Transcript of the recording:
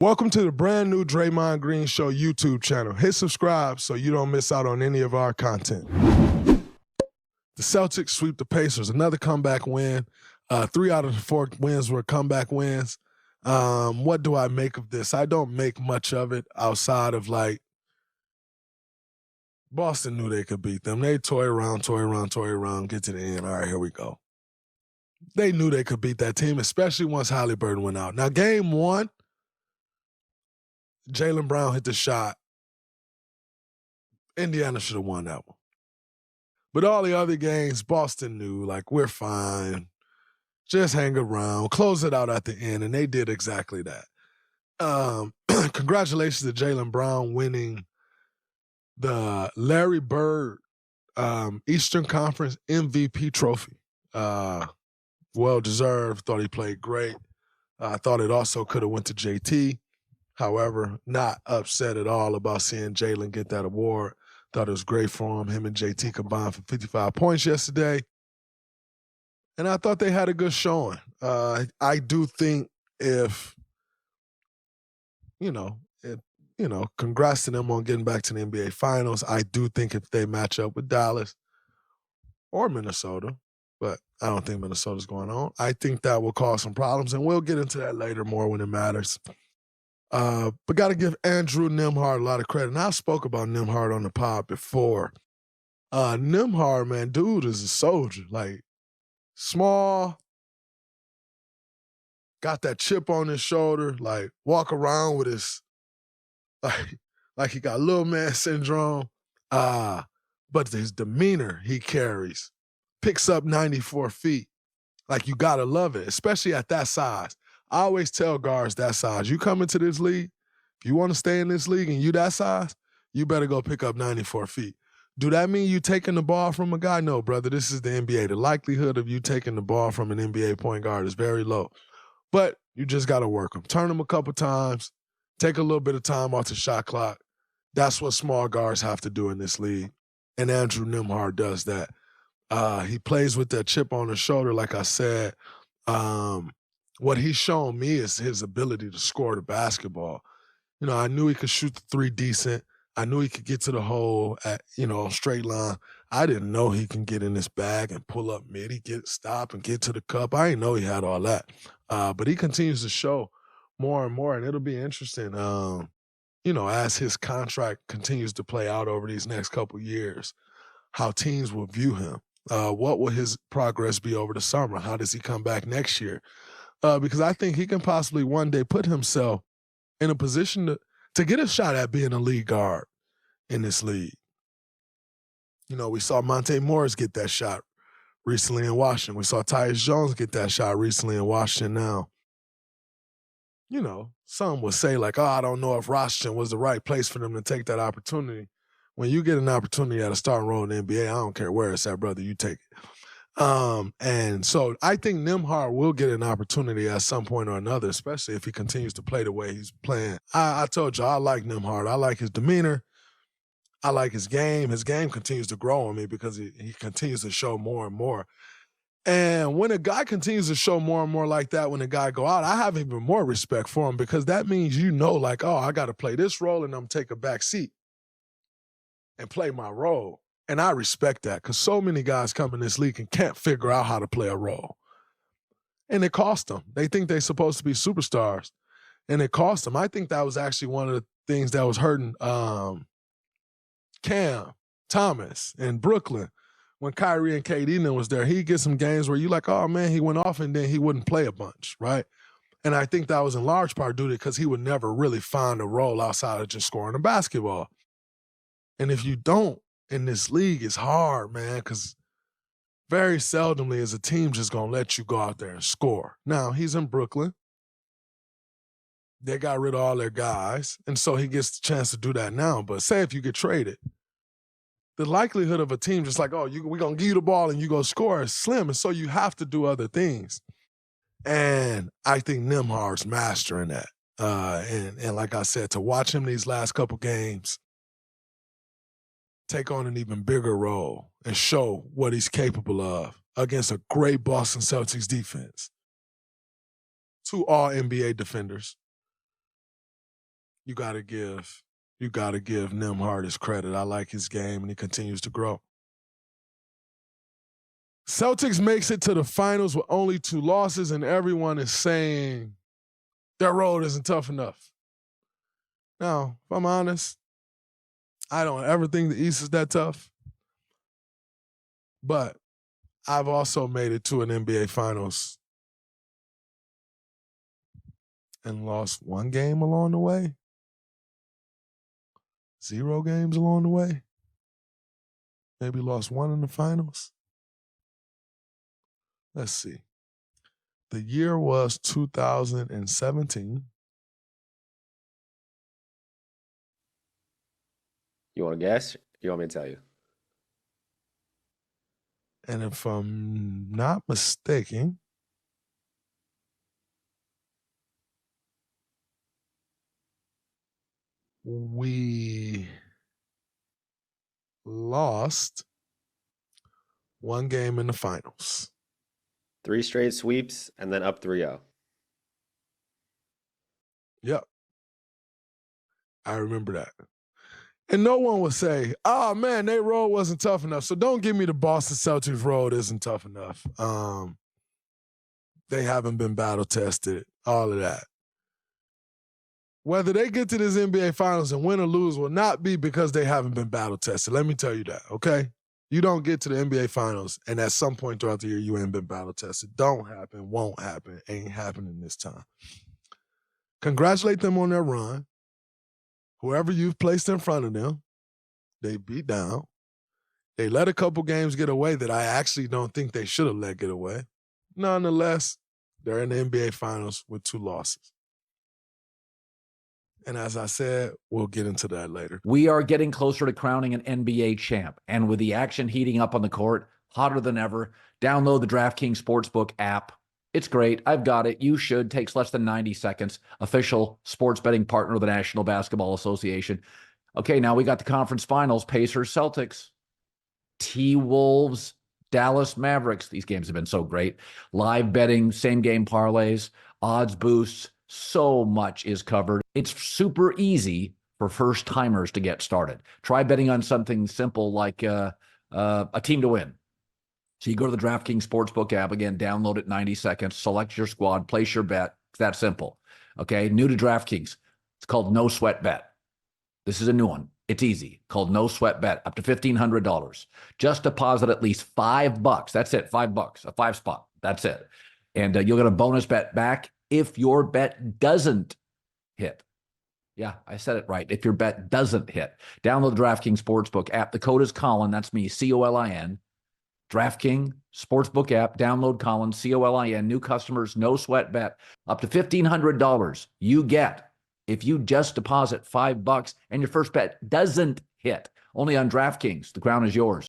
Welcome to the brand new Draymond Green Show YouTube channel. Hit subscribe so you don't miss out on any of our content. The Celtics sweep the Pacers, another comeback win. 3 out of the 4 wins were comeback wins. What do I make of this? I don't make much of it outside of Boston knew they could beat them. They toy around, get to the end. All right, here we go. They knew they could beat that team, especially once Halliburton went out. Now, game 1, Jaylen Brown hit the shot. Indiana should have won that one. But all the other games, Boston knew, we're fine. Just hang around, close it out at the end, and they did exactly that. Congratulations to Jaylen Brown winning the Larry Bird Eastern Conference MVP trophy. Well-deserved. Thought he played great. I thought it also could have went to JT. However, not upset at all about seeing Jaylen get that award. Thought it was great for him. Him and JT combined for 55 points yesterday. And I thought they had a good showing. I do think congrats to them on getting back to the NBA Finals. I do think if they match up with Dallas or Minnesota, but I don't think Minnesota's going on, I think that will cause some problems, and we'll get into that later more when it matters. But got to give Andrew Nembhard a lot of credit. And I spoke about Nembhard on the pod before. Nembhard, man, dude is a soldier. Small, got that chip on his shoulder, walk around with his, like he got little man syndrome. But his demeanor he carries, picks up 94 feet. You got to love it, especially at that size. I always tell guards that size, you come into this league, if you want to stay in this league and you that size, you better go pick up 94 feet. Do that mean you taking the ball from a guy? No, brother, this is the NBA. The likelihood of you taking the ball from an NBA point guard is very low. But you just got to work them. Turn them a couple times, take a little bit of time off the shot clock. That's what small guards have to do in this league. And Andrew Nembhard does that. He plays with that chip on his shoulder, like I said. What he's shown me is his ability to score the basketball. I knew he could shoot the 3 decent. I knew he could get to the hole at, straight line. I didn't know he can get in this bag and pull up mid. He stop and get to the cup. I didn't know he had all that. But he continues to show more and more, and it'll be interesting, as his contract continues to play out over these next couple years, how teams will view him. What will his progress be over the summer? How does he come back next year? Because I think he can possibly one day put himself in a position to get a shot at being a lead guard in this league. We saw Monte Morris get that shot recently in Washington. We saw Tyus Jones get that shot recently in Washington now. Some would say I don't know if Washington was the right place for them to take that opportunity. When you get an opportunity at a starting role in the NBA, I don't care where it's at, brother, you take it. And so I think Nembhard will get an opportunity at some point or another, especially if he continues to play the way he's playing. I told you, I like Nembhard. I like his demeanor. I like his game. His game continues to grow on me because he continues to show more and more. And when a guy continues to show more and more like that, when a guy go out, I have even more respect for him because that means I got to play this role and I'm take a back seat and play my role. And I respect that because so many guys come in this league and can't figure out how to play a role. And it cost them. They think they're supposed to be superstars. And it cost them. I think that was actually one of the things that was hurting Cam Thomas in Brooklyn when Kyrie and KD was there. He'd get some games where you're like, oh, man, he went off and then he wouldn't play a bunch, right? And I think that was in large part due to because he would never really find a role outside of just scoring the basketball. And if you don't, in this league, it's hard, man, because very seldomly is a team just going to let you go out there and score. Now, he's in Brooklyn. They got rid of all their guys, and so he gets the chance to do that now. But say if you get traded, the likelihood of a team just we're going to give you the ball and you go score is slim, and so you have to do other things. And I think Nembhard's mastering that. And like I said, to watch him these last couple games, take on an even bigger role and show what he's capable of against a great Boston Celtics defense. 2 all-NBA defenders. you got to give Nembhard his credit. I like his game, and he continues to grow. Celtics makes it to the finals with only 2 losses, and everyone is saying their road isn't tough enough. Now, if I'm honest, I don't ever think the East is that tough. But I've also made it to an NBA Finals and lost 1 game along the way. 0 games along the way. Maybe lost 1 in the finals. Let's see. The year was 2017. You want to guess? You want me to tell you? And if I'm not mistaken, we lost 1 game in the finals. 3 straight sweeps and then up 3-0. Yep. I remember that. And no one would say, oh, man, their road wasn't tough enough. So don't give me the Boston Celtics road isn't tough enough. They haven't been battle tested, all of that. Whether they get to this NBA Finals and win or lose will not be because they haven't been battle tested. Let me tell you that, okay? You don't get to the NBA Finals and at some point throughout the year you ain't been battle tested. Don't happen, won't happen, ain't happening this time. Congratulate them on their run. Whoever you've placed in front of them, they beat down. They let a couple games get away that I actually don't think they should have let get away. Nonetheless, they're in the NBA Finals with 2 losses. And as I said, we'll get into that later. We are getting closer to crowning an NBA champ. And with the action heating up on the court, hotter than ever, download the DraftKings Sportsbook app. It's great. I've got it. You should. Takes less than 90 seconds. Official sports betting partner of the National Basketball Association. Okay, now we got the conference finals. Pacers, Celtics. T-Wolves, Dallas Mavericks. These games have been so great. Live betting, same game parlays, odds boosts. So much is covered. It's super easy for first timers to get started. Try betting on something simple like a team to win. So you go to the DraftKings Sportsbook app, again, download it 90 seconds, select your squad, place your bet. It's that simple. Okay, new to DraftKings. It's called No Sweat Bet. This is a new one. It's easy, called No Sweat Bet, up to $1,500. Just deposit at least $5. That's it, $5, a 5 spot. That's it. And you'll get a bonus bet back if your bet doesn't hit. Yeah, I said it right. If your bet doesn't hit. Download the DraftKings Sportsbook app. The code is Colin. That's me, C-O-L-I-N. DraftKings Sportsbook app. Download Colin, C-O-L-I-N. New customers, no sweat bet. Up to $1,500 you get if you just deposit $5 and your first bet doesn't hit. Only on DraftKings. The crown is yours.